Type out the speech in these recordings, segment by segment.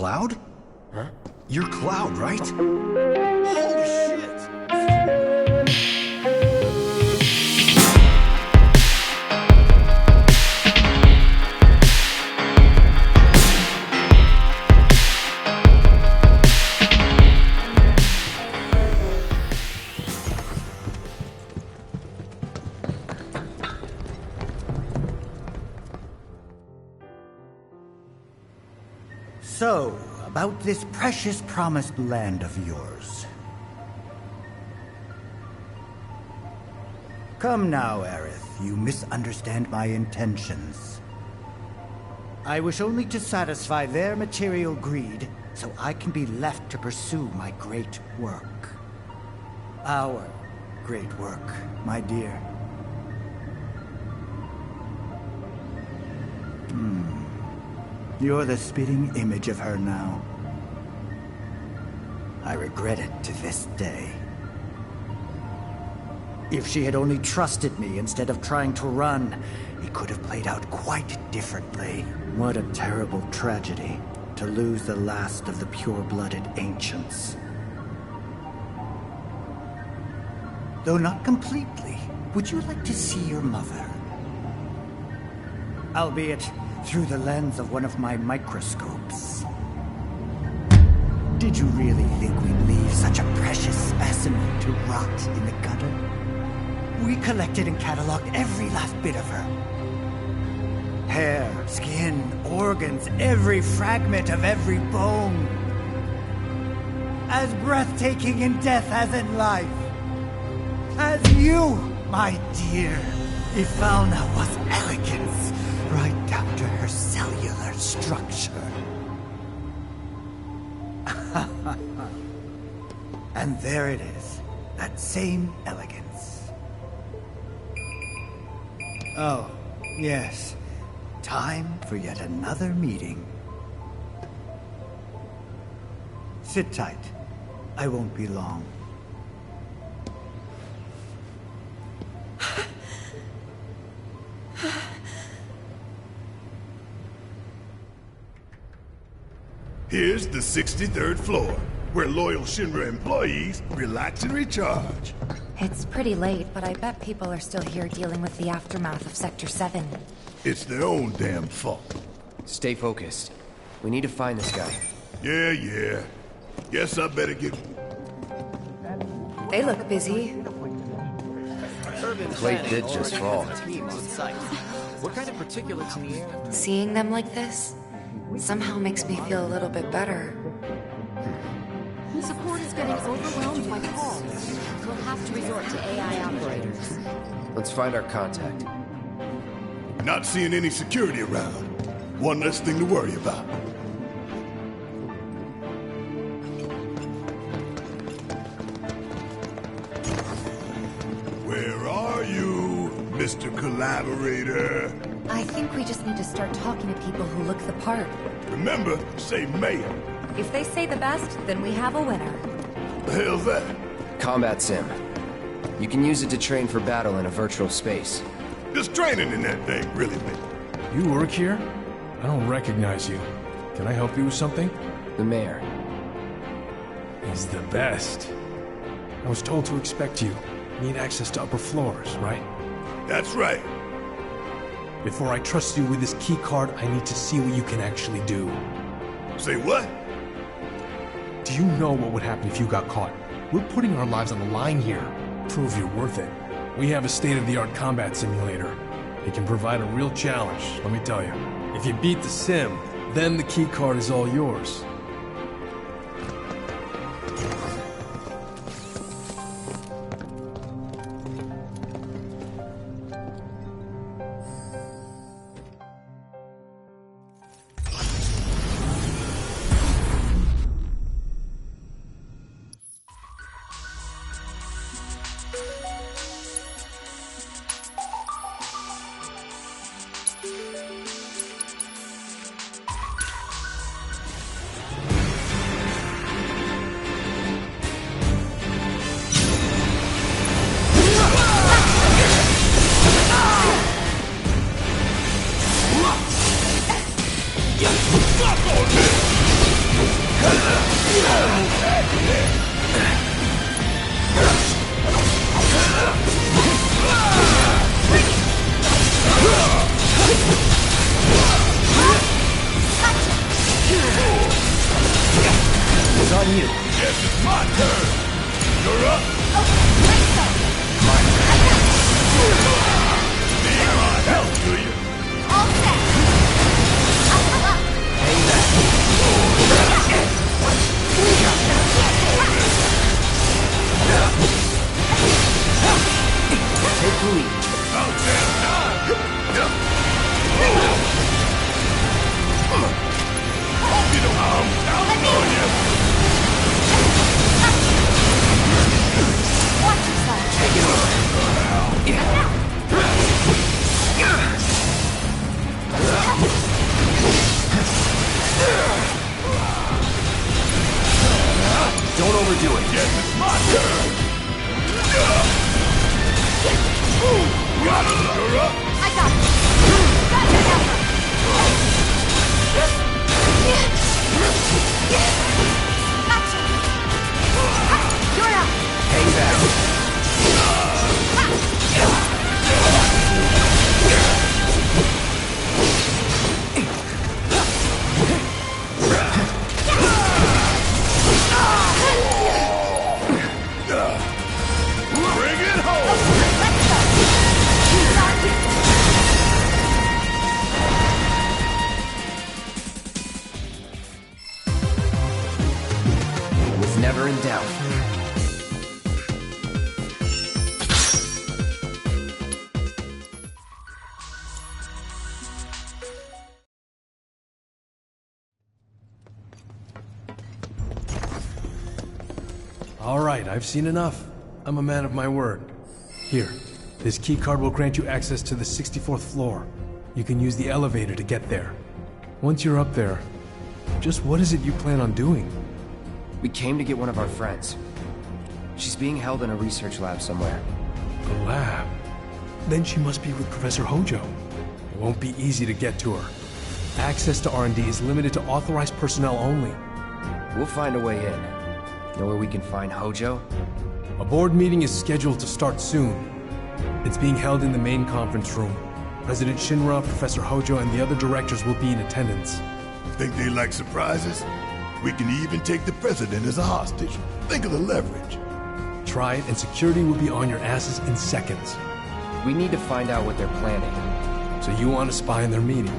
Cloud? Huh? You're Cloud, right? Holy shit! So, about this precious promised land of yours. Come now, Aerith, you misunderstand my intentions. I wish only to satisfy their material greed, so I can be left to pursue my great work. Our great work, my dear. You're the spitting image of her now. I regret it to this day. If she had only trusted me instead of trying to run, it could have played out quite differently. What a terrible tragedy to lose the last of the pure-blooded ancients. Though not completely, would you like to see your mother? Albeit through the lens of one of my microscopes. Did you really think we'd leave such a precious specimen to rot in the gutter? We collected and cataloged every last bit of her. Hair, skin, organs, every fragment of every bone. As breathtaking in death as in life. As you, my dear, Ifalna was elegance, right down to her cellular structure. And there it is, that same elegance. Oh, yes. Time for yet another meeting. Sit tight. I won't be long. Here's the 63rd floor, where loyal Shinra employees relax and recharge. It's pretty late, but I bet people are still here dealing with the aftermath of Sector 7. It's their own damn fault. Stay focused. We need to find this guy. Yeah. Guess I better get... They look busy. Plate did just fall. What kind of particulates in the air? Seeing them like this somehow makes me feel a little bit better. Support is getting overwhelmed by calls. We'll have to resort to AI operators. Let's find our contact. Not seeing any security around. One less thing to worry about. Where are you, Mr. Collaborator? I think we just need to start talking to people who look the part. Remember, say mayor. If they say the best, then we have a winner. The hell's that? Combat sim. You can use it to train for battle in a virtual space. Just training in that thing, really, man. You work here? I don't recognize you. Can I help you with something? The mayor. He's the best. I was told to expect you. Need access to upper floors, right? That's right. Before I trust you with this key card, I need to see what you can actually do. Say what? Do you know what would happen if you got caught? We're putting our lives on the line here. Prove you're worth it. We have a state-of-the-art combat simulator. It can provide a real challenge, let me tell you. If you beat the sim, then the key card is all yours. Power up! I got it! Faster, Alpha! Action! You're up! Hang back. Bring it home! Let's go! Kisaragi! Was never in doubt. All right, I've seen enough. I'm a man of my word. Here, this key card will grant you access to the 64th floor. You can use the elevator to get there. Once you're up there, just what is it you plan on doing? We came to get one of our friends. She's being held in a research lab somewhere. The lab? Then she must be with Professor Hojo. It won't be easy to get to her. Access to R&D is limited to authorized personnel only. We'll find a way in. Know where we can find Hojo? A board meeting is scheduled to start soon. It's being held in the main conference room. President Shinra, Professor Hojo, and the other directors will be in attendance. Think they like surprises? We can even take the president as a hostage. Think of the leverage. Try it, and security will be on your asses in seconds. We need to find out what they're planning. So you want to spy on their meeting?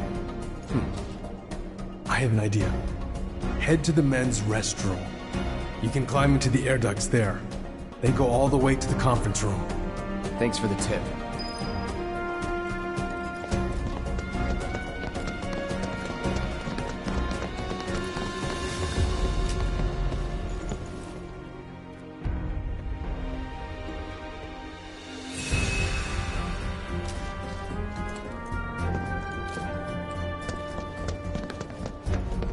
I have an idea. Head to the men's restroom. You can climb into the air ducts there. They go all the way to the conference room. Thanks for the tip.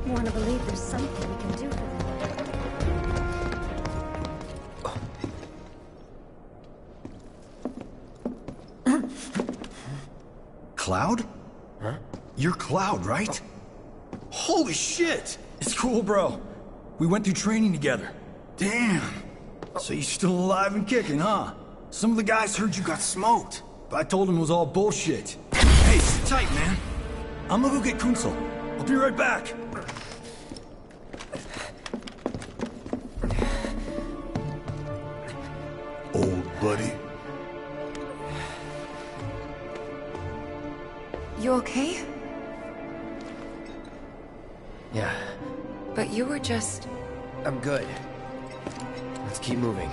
I want to believe there's something we can do for them. Cloud? Huh? You're Cloud, right? Holy shit! It's cool, bro. We went through training together. Damn. So you're still alive and kicking, huh? Some of the guys heard you got smoked, but I told them it was all bullshit. Hey, sit tight, man. I'm gonna go get Kunsel. I'll be right back. Old buddy. You okay? Yeah, But you were just... I'm good. Let's keep moving.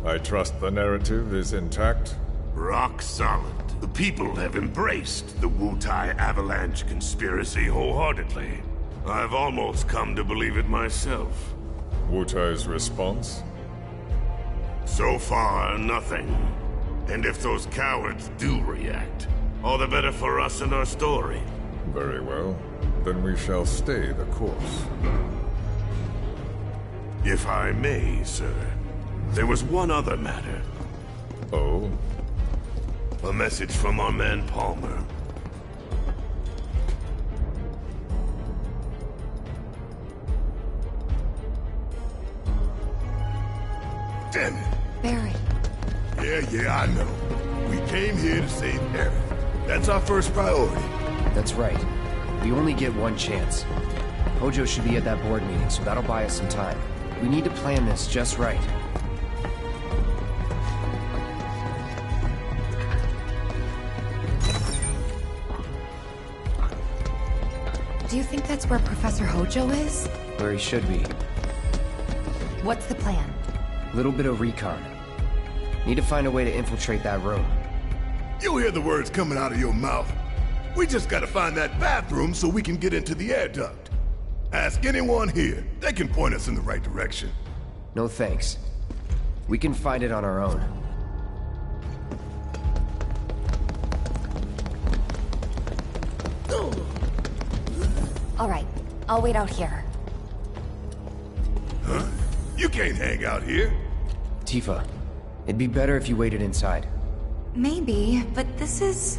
I trust the narrative is intact? Rock solid. The people have embraced the Wutai Avalanche conspiracy wholeheartedly. I've almost come to believe it myself. Wutai's response? So far, nothing. And if those cowards do react, all the better for us and our story. Very well. Then we shall stay the course. If I may, sir. There was one other matter. Oh? A message from our man Palmer. Damn it. Barret. Yeah, I know. We came here to save Aerith. That's our first priority. That's right. We only get one chance. Hojo should be at that board meeting, so that'll buy us some time. We need to plan this just right. Do you think that's where Professor Hojo is? Where he should be. What's the plan? Little bit of recon. Need to find a way to infiltrate that room. You hear the words coming out of your mouth. We just gotta find that bathroom so we can get into the air duct. Ask anyone here. They can point us in the right direction. No thanks. We can find it on our own. All right, I'll wait out here. Huh? You can't hang out here. Tifa, it'd be better if you waited inside. Maybe, but this is...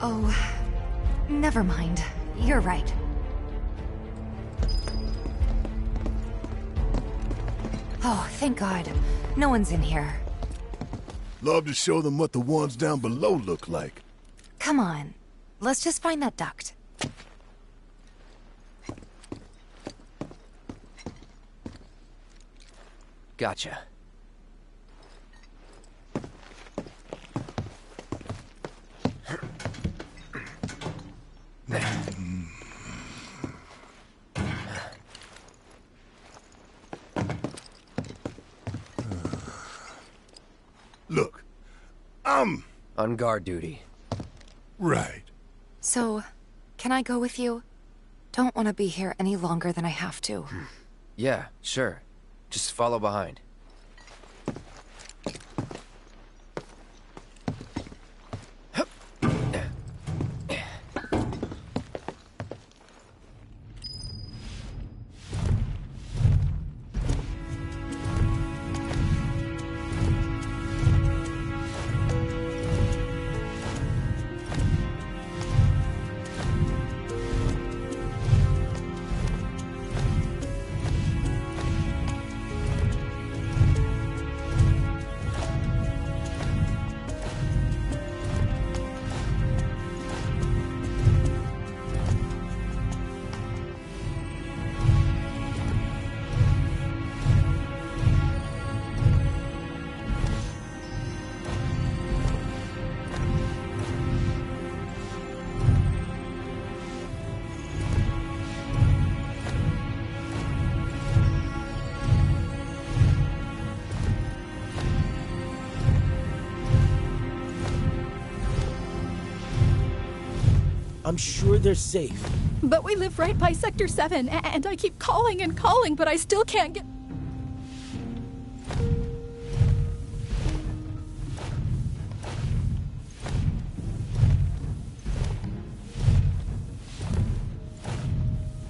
Oh, never mind. You're right. Oh, thank God. No one's in here. Love to show them what the ones down below look like. Come on. Let's just find that duct. Gotcha. Look, I'm... On guard duty. Right. So, can I go with you? Don't want to be here any longer than I have to. Yeah, sure. Just follow behind. I'm sure they're safe. But we live right by Sector 7, and I keep calling and calling, but I still can't get...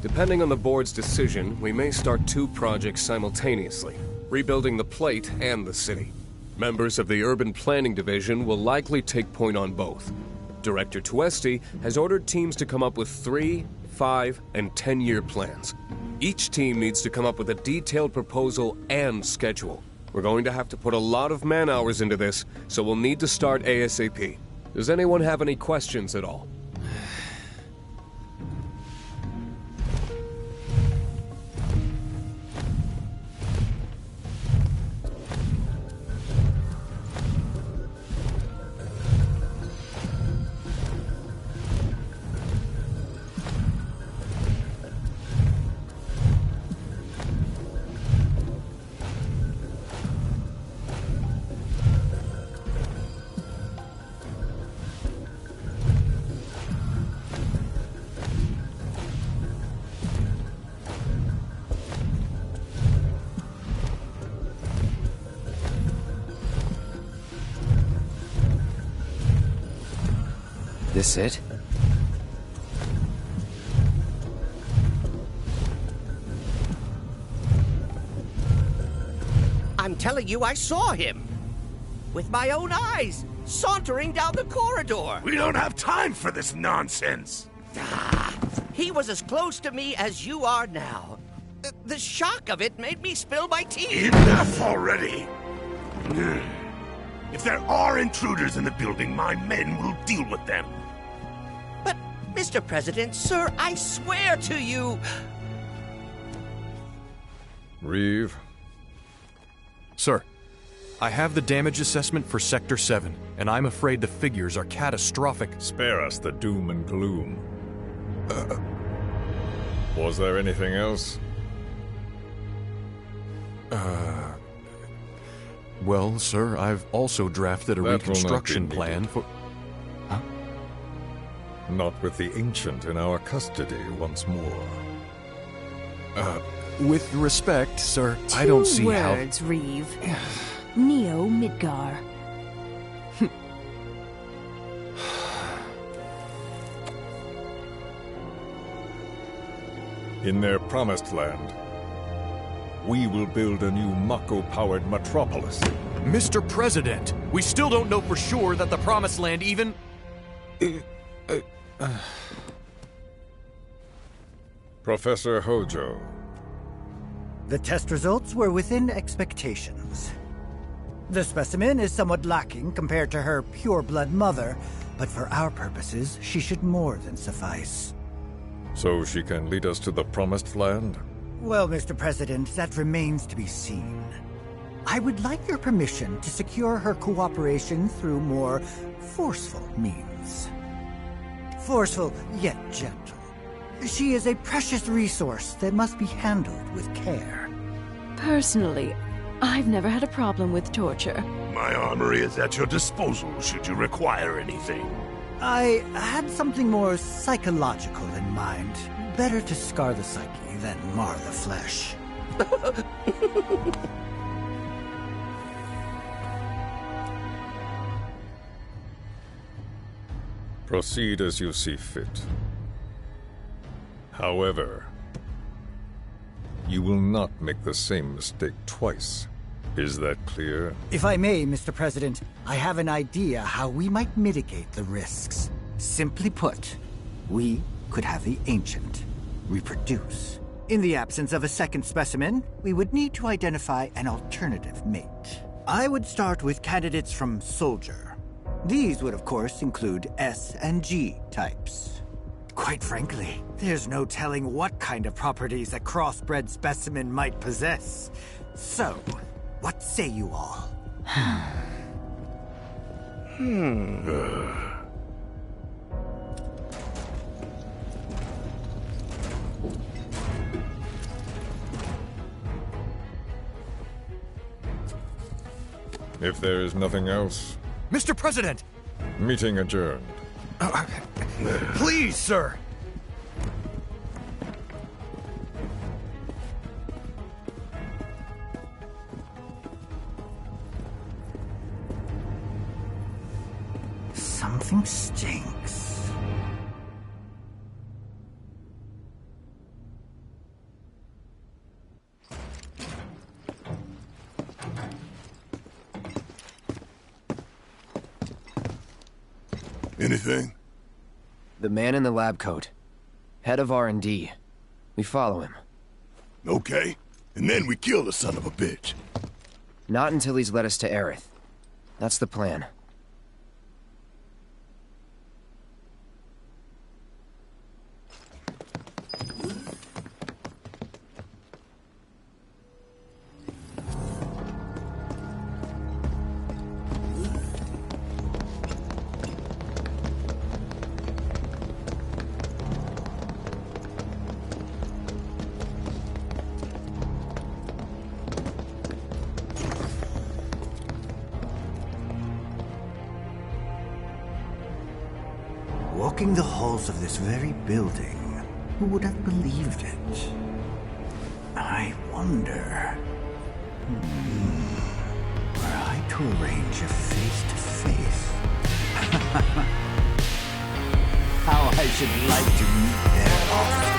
Depending on the board's decision, we may start 2 projects simultaneously, rebuilding the plate and the city. Members of the Urban Planning Division will likely take point on both. Director Tuesti has ordered teams to come up with 3, 5, and 10-year plans. Each team needs to come up with a detailed proposal and schedule. We're going to have to put a lot of man-hours into this, so we'll need to start ASAP. Does anyone have any questions at all? This it? I'm telling you, I saw him. With my own eyes, sauntering down the corridor. We don't have time for this nonsense. He was as close to me as you are now. The shock of it made me spill my tea. Enough already! If there are intruders in the building, my men will deal with them. But, Mr. President, sir, I swear to you... Reeve? Sir, I have the damage assessment for Sector 7, and I'm afraid the figures are catastrophic. Spare us the doom and gloom. Was there anything else? Well, sir, I've also drafted a reconstruction plan for... Huh? Not with the Ancient in our custody once more. With respect, sir, I don't see how... 2 words, Reeve. Neo Midgar. In their promised land, we will build a new Mako-powered metropolis. Mr. President, we still don't know for sure that the Promised Land even... Professor Hojo. The test results were within expectations. The specimen is somewhat lacking compared to her pure-blood mother, but for our purposes, she should more than suffice. So she can lead us to the Promised Land? Well, Mr. President, that remains to be seen. I would like your permission to secure her cooperation through more forceful means. Forceful, yet gentle. She is a precious resource that must be handled with care. Personally, I've never had a problem with torture. My armory is at your disposal should you require anything. I had something more psychological in mind. Better to scar the psyche than mar the flesh. Proceed as you see fit. However, you will not make the same mistake twice. Is that clear? If I may, Mr. President, I have an idea how we might mitigate the risks. Simply put, we could have the Ancient reproduce. In the absence of a second specimen, we would need to identify an alternative mate. I would start with candidates from Soldier. These would, of course, include S and G types. Quite frankly, there's no telling what kind of properties a crossbred specimen might possess. So, what say you all? If there is nothing else... Mr. President! Meeting adjourned. Please, sir! Something stinks. Anything? The man in the lab coat. Head of R&D. We follow him. Okay. And then we kill the son of a bitch. Not until he's led us to Aerith. That's the plan. Walking the halls of this very building, who would have believed it? I wonder... Were I to arrange a face-to-face... How I should like to meet their offspring.